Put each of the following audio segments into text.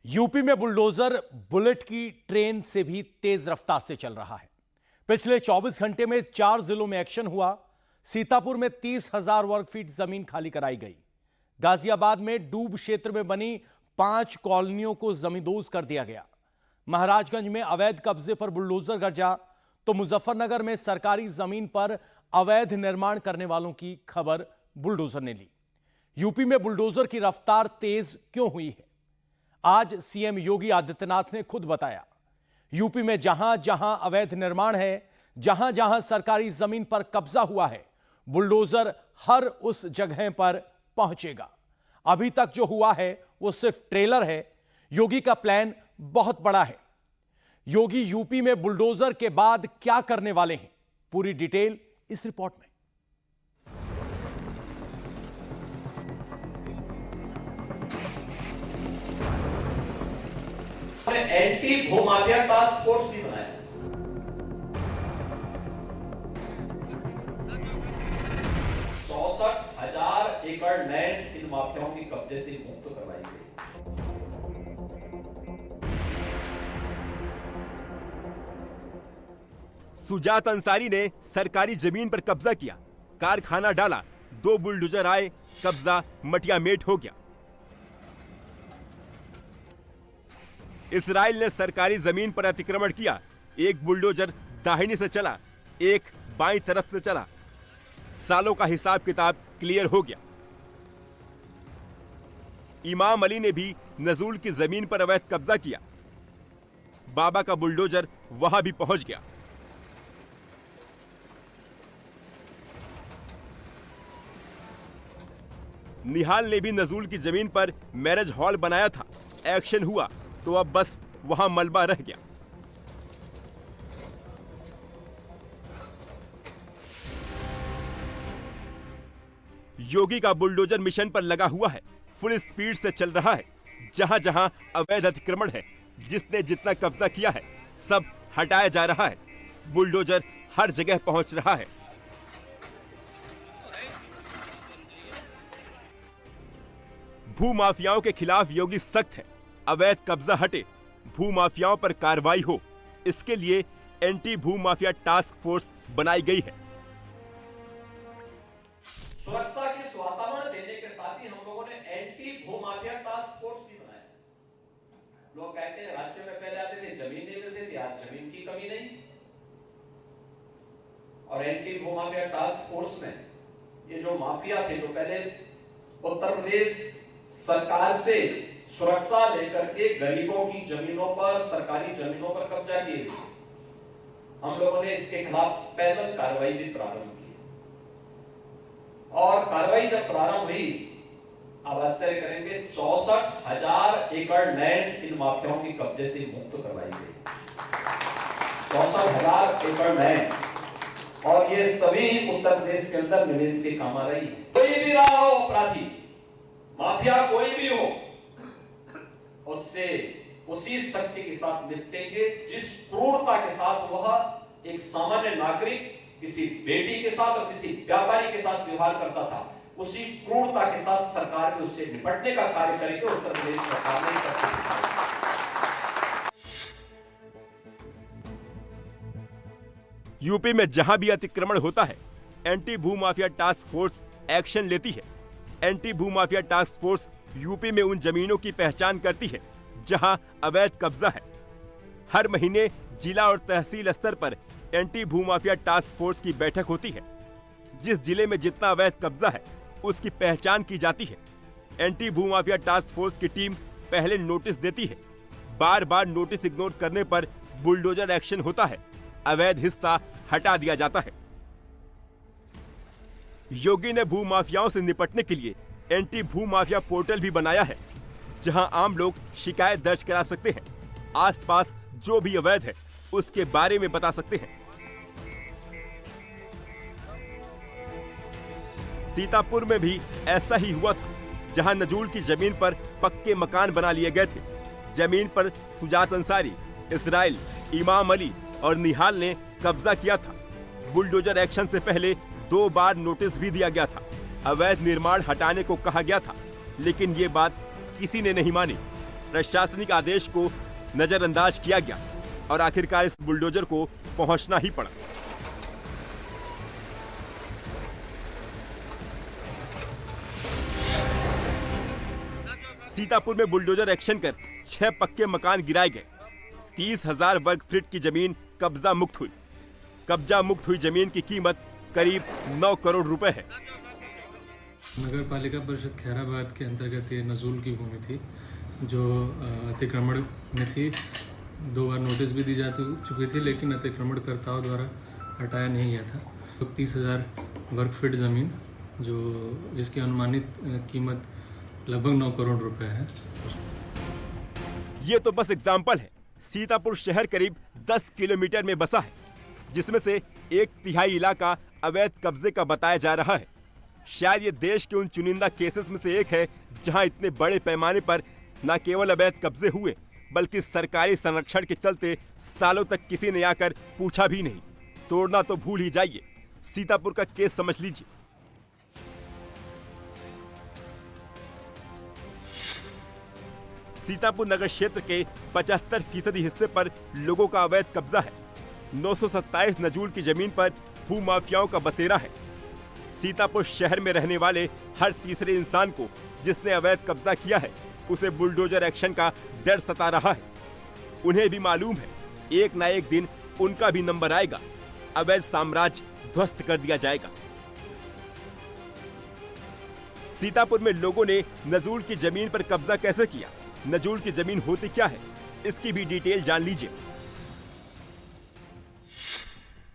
UP में bulldozer bullet की train से भी तेज रफ्तार से चल रहा है। पिछले 24 घंटे में 4 जिलों में एक्शन हुआ। सीतापुर में 30,000 वर्ग फीट जमीन खाली कराई गई। गाजियाबाद में डूब क्षेत्र में बनी 5 कॉलोनियों को जमींदोज कर दिया गया। महाराजगंज में अवैध कब्जे पर बुलडोजर गरजा, तो मुजफ्फरनगर में सरकारी जमीन पर अवैध निर्माण करने वालों की खबर बुलडोजर ने ली। यूपी में बुलडोजर की रफ्तार तेज क्यों हुई है, आज सीएम योगी आदित्यनाथ ने खुद बताया। यूपी में जहां जहां अवैध निर्माण है, जहां जहां सरकारी जमीन पर कब्जा हुआ है, बुलडोजर हर उस जगह पर पहुंचेगा। अभी तक जो हुआ है वो सिर्फ ट्रेलर है। योगी का प्लान बहुत बड़ा है। योगी यूपी में बुलडोजर के बाद क्या करने वाले हैं, पूरी डिटेल इस रिपोर्ट में। एंटी भूमाफिया टास्क फोर्स भी बनाया। 64,000 एकड़ लैंड इन माफियाओं के कब्जे से मुक्त करवाई गई। सुजात अंसारी ने सरकारी जमीन पर कब्जा किया, कारखाना डाला, 2 बुलडोजर आए, कब्जा मटियामेट हो गया। इस्राइल ने सरकारी जमीन पर अतिक्रमण किया, एक बुलडोजर दाहिनी से चला, एक बाईं तरफ से चला। सालों का हिसाब किताब क्लियर हो गया। इमाम अली ने भी नजूल की जमीन पर अवैध कब्जा किया। बाबा का बुलडोजर वहां भी पहुंच गया। निहाल ने भी नजूल की जमीन पर मैरिज हॉल बनाया था। एक्शन हुआ तो अब बस वहां मलबा रह गया। योगी का बुलडोजर मिशन पर लगा हुआ है, फुल स्पीड से चल रहा है। जहां जहां अवैध अतिक्रमण है, जिसने जितना कब्जा किया है, सब हटाया जा रहा है। बुलडोजर हर जगह पहुंच रहा है। भूमाफियाओं के खिलाफ योगी सख्त है। अवैध कब्जा हटे, भूमाफियाओं पर कार्रवाई हो, इसके लिए एंटी भूमाफिया टास्क फोर्स बनाई गई है। सुरक्षा के वातावरण देने के साथ ही हम लोगों ने एंटी भूमाफिया टास्क फोर्स भी बनाया। लोग कहते हैं राज्य में पहले आते थे जमीन नहीं मिलती थी, आज जमीन की कमी नहीं। और एंटी भूमाफिया टास्क फोर्स में ये जो माफिया थे, जो पहले उत्तर प्रदेश सरकार से सुरक्षा लेकर के गरीबों की जमीनों पर, सरकारी जमीनों पर कब्जा किए, हम लोगों ने इसके खिलाफ पैदल कार्रवाई भी प्रारंभ की। और कार्रवाई जब प्रारंभ हुई, अब आश्चर्य करेंगे, 64,000 एकड़ लैंड इन माफियाओं के कब्जे से मुक्त करवाई गई। 64,000 एकड़ लैंड, और ये सभी उत्तर प्रदेश के अंदर निवेश के काम आ रही है। कोई भी रहा हो अपराधी, माफिया कोई भी हो, उससे उसी शक्ति के साथ निपटेंगे जिस क्रूरता के साथ वह एक सामान्य नागरिक किसी बेटी के साथ और किसी व्यापारी के साथ व्यवहार करता था। उसी क्रूरता के साथ सरकार भी उससे निपटने का कार्य करेगी। उत्तर प्रदेश सरकार ने यूपी में जहां भी अतिक्रमण होता है, एंटी भूमाफिया टास्क फोर्स एक्शन लेती है। एंटी भूमाफिया टास्क फोर्स यूपी में उन जमीनों की पहचान करती है जहां अवैध कब्जा है। हर महीने जिला और तहसील स्तर पर एंटी भूमाफिया टास्क फोर्स की बैठक होती है। जिस जिले में जितना अवैध कब्जा है, उसकी पहचान की जाती है। एंटी भूमाफिया टास्क फोर्स की टीम पहले नोटिस देती है। बार बार नोटिस इग्नोर करने पर बुलडोजर एक्शन होता है, अवैध हिस्सा हटा दिया जाता है। योगी ने भूमाफियाओं से निपटने के लिए एंटी भूमाफिया पोर्टल भी बनाया है, जहां आम लोग शिकायत दर्ज करा सकते हैं। आसपास जो भी अवैध है उसके बारे में बता सकते हैं। सीतापुर में भी ऐसा ही हुआ था, जहां नजूल की जमीन पर पक्के मकान बना लिए गए थे। जमीन पर सुजात अंसारी, इस्राइल, इमाम अली और निहाल ने कब्जा किया था। बुलडोजर एक्शन से पहले 2 बार नोटिस भी दिया गया था। अवैध निर्माण हटाने को कहा गया था, लेकिन ये बात किसी ने नहीं मानी। प्रशासनिक आदेश को नजरअंदाज किया गया और आखिरकार इस बुलडोजर को पहुंचना ही पड़ा। सीतापुर में बुलडोजर एक्शन कर 6 पक्के मकान गिराए गए। 30,000 वर्ग फीट की जमीन कब्जा मुक्त हुई। कब्जा मुक्त हुई जमीन की कीमत करीब 9 करोड़ रुपए है। नगर पालिका परिषद खैराबाद के अंतर्गत ये नजूल की भूमि थी जो अतिक्रमण में थी। 2 बार नोटिस भी दी जा चुकी थी, लेकिन अतिक्रमणकर्ताओं द्वारा हटाया नहीं गया था। तो 30,000 वर्ग फीट ज़मीन जिसकी अनुमानित कीमत लगभग 9 करोड़ रुपए है। ये तो बस एग्जाम्पल है। सीतापुर शहर करीब 10 किलोमीटर में बसा है, जिसमें से 1/3 इलाका अवैध कब्जे का बताया जा रहा है। शायद ये देश के उन चुनिंदा केसेस में से एक है जहां इतने बड़े पैमाने पर न केवल अवैध कब्जे हुए, बल्कि सरकारी संरक्षण के चलते सालों तक किसी ने आकर पूछा भी नहीं। तोड़ना तो भूल ही जाइए, सीतापुर का केस समझ लीजिए। सीतापुर नगर क्षेत्र के 75% हिस्से पर लोगों का अवैध कब्जा है। 927 नजूल की जमीन पर भूमाफियाओं का बसेरा है। सीतापुर शहर में रहने वाले हर तीसरे इंसान को जिसने अवैध कब्जा किया है, उसे बुलडोजर एक्शन का डर सता रहा है। उन्हें भी मालूम है एक ना एक दिन उनका भी नंबर आएगा, अवैध साम्राज्य ध्वस्त कर दिया जाएगा। सीतापुर में लोगों ने नजूल की जमीन पर कब्जा कैसे किया, नजूल की जमीन होती क्या है, इसकी भी डिटेल जान लीजिए।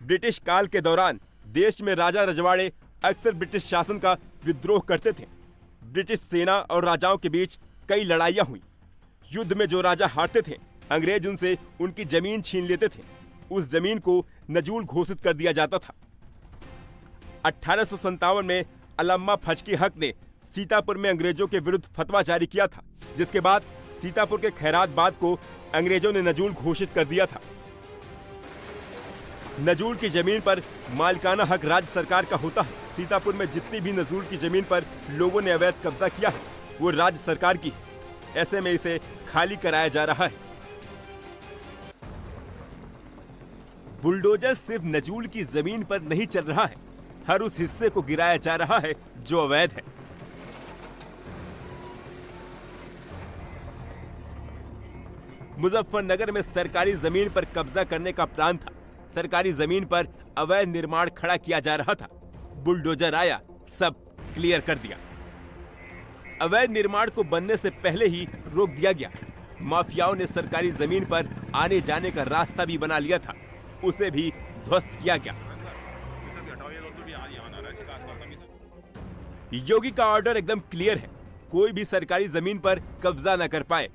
ब्रिटिश काल के दौरान देश में राजा रजवाड़े अक्सर ब्रिटिश शासन का विद्रोह करते थे। ब्रिटिश सेना और राजाओं के बीच कई लड़ाइयां हुई। युद्ध में जो राजा हारते थे, अंग्रेज उनसे उनकी जमीन छीन लेते थे। उस जमीन को नजूल घोषित कर दिया जाता था। 1857 में अल्लामा फजकी हक ने सीतापुर में अंग्रेजों के विरुद्ध फतवा जारी किया था, जिसके बाद सीतापुर के खैराबाद को अंग्रेजों ने नजूल घोषित कर दिया था। नजूल की जमीन पर मालिकाना हक राज्य सरकार का होता है। सीतापुर में जितनी भी नजूल की जमीन पर लोगों ने अवैध कब्जा किया है, वो राज्य सरकार की है। ऐसे में इसे खाली कराया जा रहा है। बुलडोजर सिर्फ नजूल की जमीन पर नहीं चल रहा है, हर उस हिस्से को गिराया जा रहा है जो अवैध है। मुजफ्फरनगर में सरकारी जमीन पर कब्जा करने का प्लान था। सरकारी जमीन पर अवैध निर्माण खड़ा किया जा रहा था। बुलडोजर आया, सब क्लियर कर दिया। अवैध निर्माण को बनने से पहले ही रोक दिया गया। माफियाओं ने सरकारी जमीन पर आने जाने का रास्ता भी बना लिया था, उसे भी ध्वस्त किया गया। योगी का ऑर्डर एकदम क्लियर है, कोई भी सरकारी जमीन पर कब्जा न कर पाए,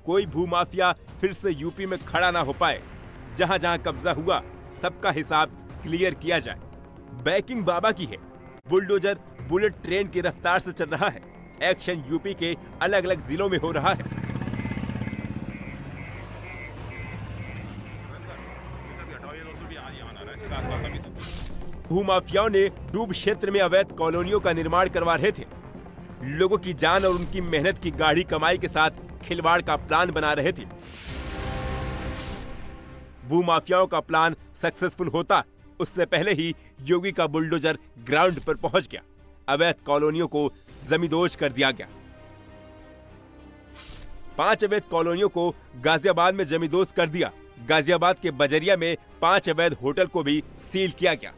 कोई भूमाफिया फिर से यूपी में खड़ा ना हो पाए। जहां जहां कब्जा हुआ सबका हिसाब क्लियर किया जाए। बैकिंग बाबा की है। बुलडोजर बुलेट ट्रेन की रफ्तार से चल रहा है। एक्शन यूपी के अलग अलग जिलों में हो रहा है। भूमाफियाओं ने डूब क्षेत्र में अवैध कॉलोनियों का निर्माण करवा रहे थे। लोगों की जान और उनकी मेहनत की गाढ़ी कमाई के साथ खिलवाड़ का प्लान बना रहे थे। भूमाफियाओं का प्लान सक्सेसफुल होता, उससे पहले ही योगी का बुलडोजर ग्राउंड पर पहुंच गया। अवैध कॉलोनियों को जमींदोज कर दिया गया। 5 अवैध कॉलोनियों को गाजियाबाद में जमींदोज कर दिया। गाजियाबाद के बजरिया में 5 अवैध होटल को भी सील किया गया।